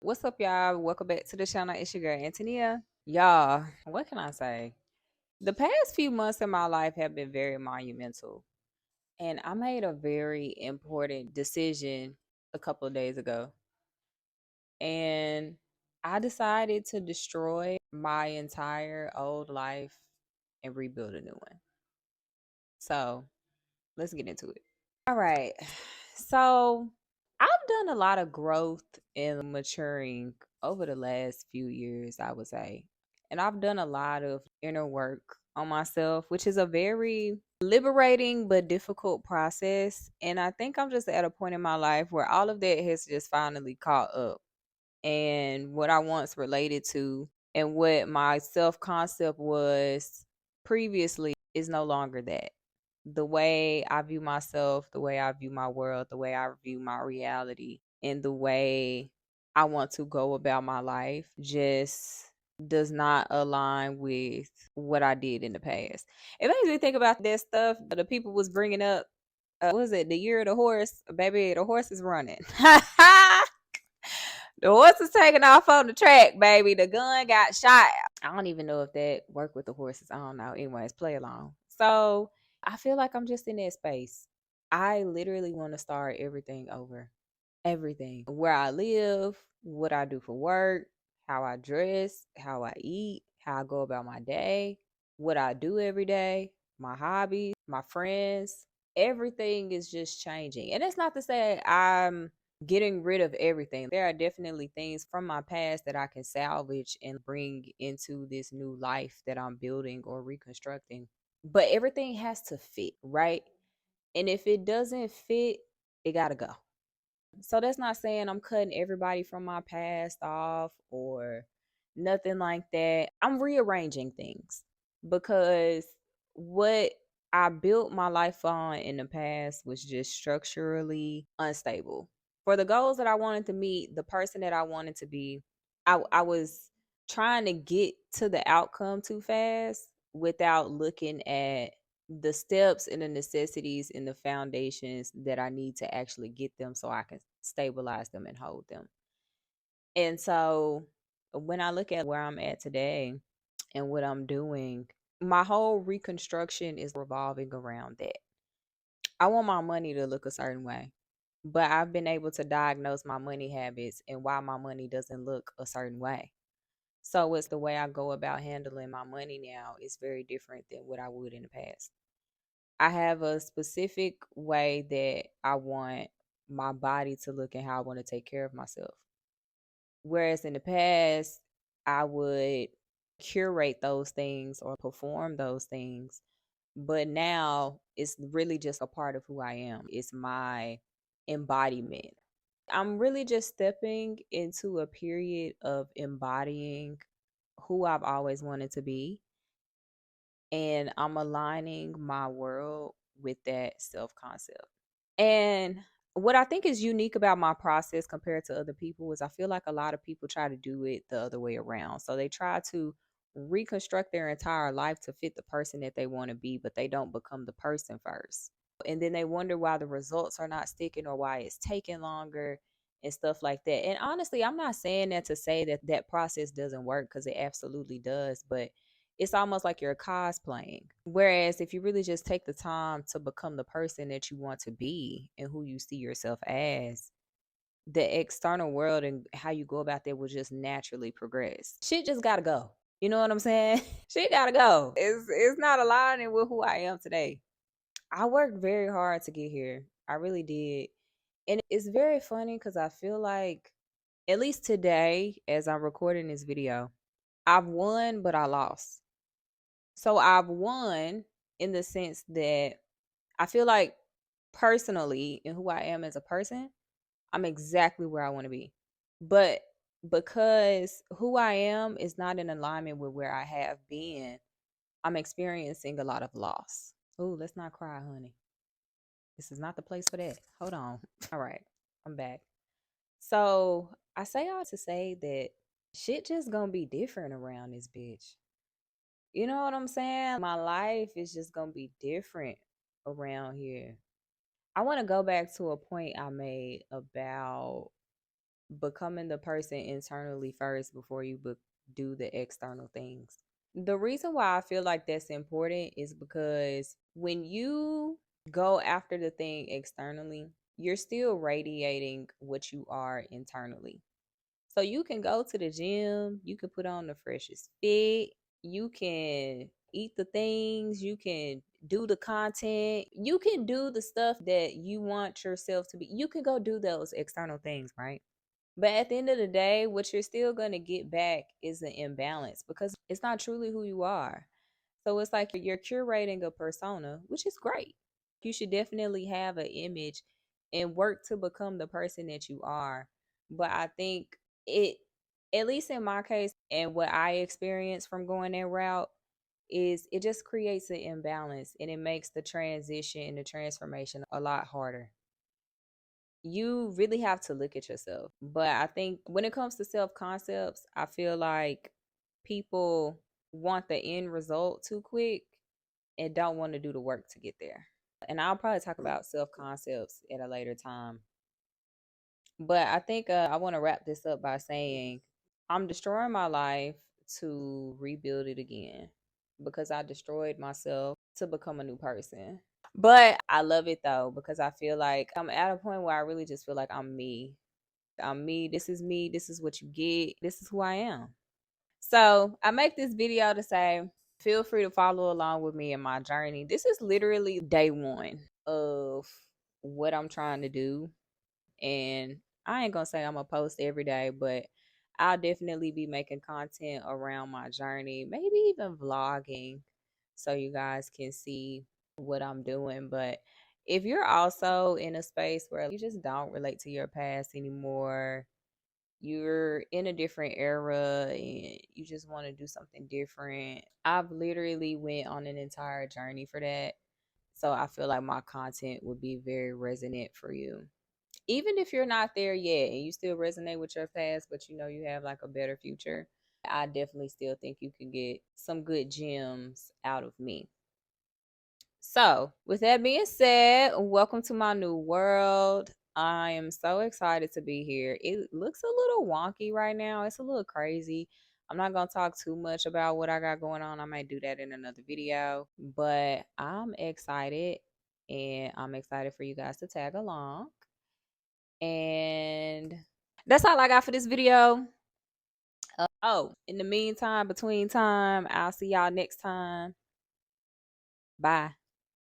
What's up, y'all? Welcome back to the channel. It's your girl, Antonia. Y'all, what can I say? The past few months in my life have been very monumental. And I made a very important decision a couple of days ago. And I decided to destroy my entire old life and rebuild a new one. So let's get into it. All right. So I've done a lot of growth and maturing over the last few years, I would say. And I've done a lot of inner work on myself, which is a very liberating but difficult process. And I think I'm just at a point in my life where all of that has just finally caught up. And what I once related to and what my self concept was previously is no longer that. The way I view myself, the way I view my world, the way I view my reality, and the way I want to go about my life just does not align with what I did in the past. It makes me think about that stuff the people was bringing up. What was it? The year of the horse, baby. The horse is running. The horse is taking off on the track, baby. The gun got shot. I don't even know if that worked with the horses. I don't know. Anyways, play along. So I feel like I'm just in that space. I literally want to start everything over. Everything. Where I live, what I do for work, how I dress, how I eat, how I go about my day, what I do every day, my hobbies, my friends. Everything is just changing. And it's not to say I'm getting rid of everything. There are definitely things from my past that I can salvage and bring into this new life that I'm building or reconstructing. But everything has to fit, right? And if it doesn't fit, it got to go. So that's not saying I'm cutting everybody from my past off or nothing like that. I'm rearranging things because what I built my life on in the past was just structurally unstable. For the goals that I wanted to meet, the person that I wanted to be, I was trying to get to the outcome too fast without looking at the steps and the necessities and the foundations that I need to actually get them so I can stabilize them and hold them. And so when I look at where I'm at today and what I'm doing, my whole reconstruction is revolving around that. I want my money to look a certain way, but I've been able to diagnose my money habits and why my money doesn't look a certain way. So it's the way I go about handling my money now is very different than what I would in the past. I have a specific way that I want my body to look and how I want to take care of myself. Whereas in the past, I would curate those things or perform those things. But now it's really just a part of who I am. It's my embodiment. I'm really just stepping into a period of embodying who I've always wanted to be. And I'm aligning my world with that self concept. And what I think is unique about my process compared to other people is I feel like a lot of people try to do it the other way around. So they try to reconstruct their entire life to fit the person that they want to be, but they don't become the person first. And then they wonder why the results are not sticking or why it's taking longer and stuff like that. And honestly, I'm not saying that to say that that process doesn't work because it absolutely does, but it's almost like you're cosplaying. Whereas if you really just take the time to become the person that you want to be and who you see yourself as, the external world and how you go about that will just naturally progress. Shit just gotta go. You know what I'm saying? Shit gotta go. It's not aligning with who I am today. I worked very hard to get here. I really did. And it's very funny because I feel like, at least today, as I'm recording this video, I've won, but I lost. So I've won in the sense that I feel like personally and who I am as a person, I'm exactly where I want to be. But because who I am is not in alignment with where I have been, I'm experiencing a lot of loss. Oh, let's not cry, honey. This is not the place for that. Hold on. All right, I'm back. So I say all to say that shit just gonna be different around this bitch. You know what I'm saying? My life is just gonna be different around here. I want to go back to a point I made about becoming the person internally first before you do the external things. The reason why I feel like that's important is because when you go after the thing externally, you're still radiating what you are internally. So you can go to the gym, you can put on the freshest fit, you can eat the things, you can do the content, you can do the stuff that you want yourself to be. You can go do those external things, right? But at the end of the day, what you're still going to get back is an imbalance because it's not truly who you are. So it's like you're curating a persona, which is great. You should definitely have an image and work to become the person that you are. But I think it, at least in my case, and what I experienced from going that route, is it just creates an imbalance and it makes the transition and the transformation a lot harder. You really have to look at yourself. But I think when it comes to self concepts, I feel like people want the end result too quick and don't want to do the work to get there. And I'll probably talk about self concepts at a later time. But I think I want to wrap this up by saying I'm destroying my life to rebuild it again because I destroyed myself to become a new person. But I love it though because I feel like I'm at a point where I really just feel like I'm me. I'm me. This is me. This is what you get. This is who I am. So I make this video to say, feel free to follow along with me in my journey. This is literally day one of what I'm trying to do. And I ain't going to say I'm going to post every day, but I'll definitely be making content around my journey, maybe even vlogging so you guys can see what I'm doing. But if you're also in a space where you just don't relate to your past anymore, you're in a different era and you just want to do something different, I've literally went on an entire journey for that. So I feel like my content would be very resonant for you. Even if you're not there yet and you still resonate with your past, but you know you have like a better future, I definitely still think you can get some good gems out of me. So, with that being said, welcome to my new world. I am so excited to be here. It looks a little wonky right now. It's a little crazy. I'm not going to talk too much about what I got going on. I might do that in another video, but I'm excited and I'm excited for you guys to tag along. And that's all I got for this video. In the meantime, between time, I'll see y'all next time. Bye.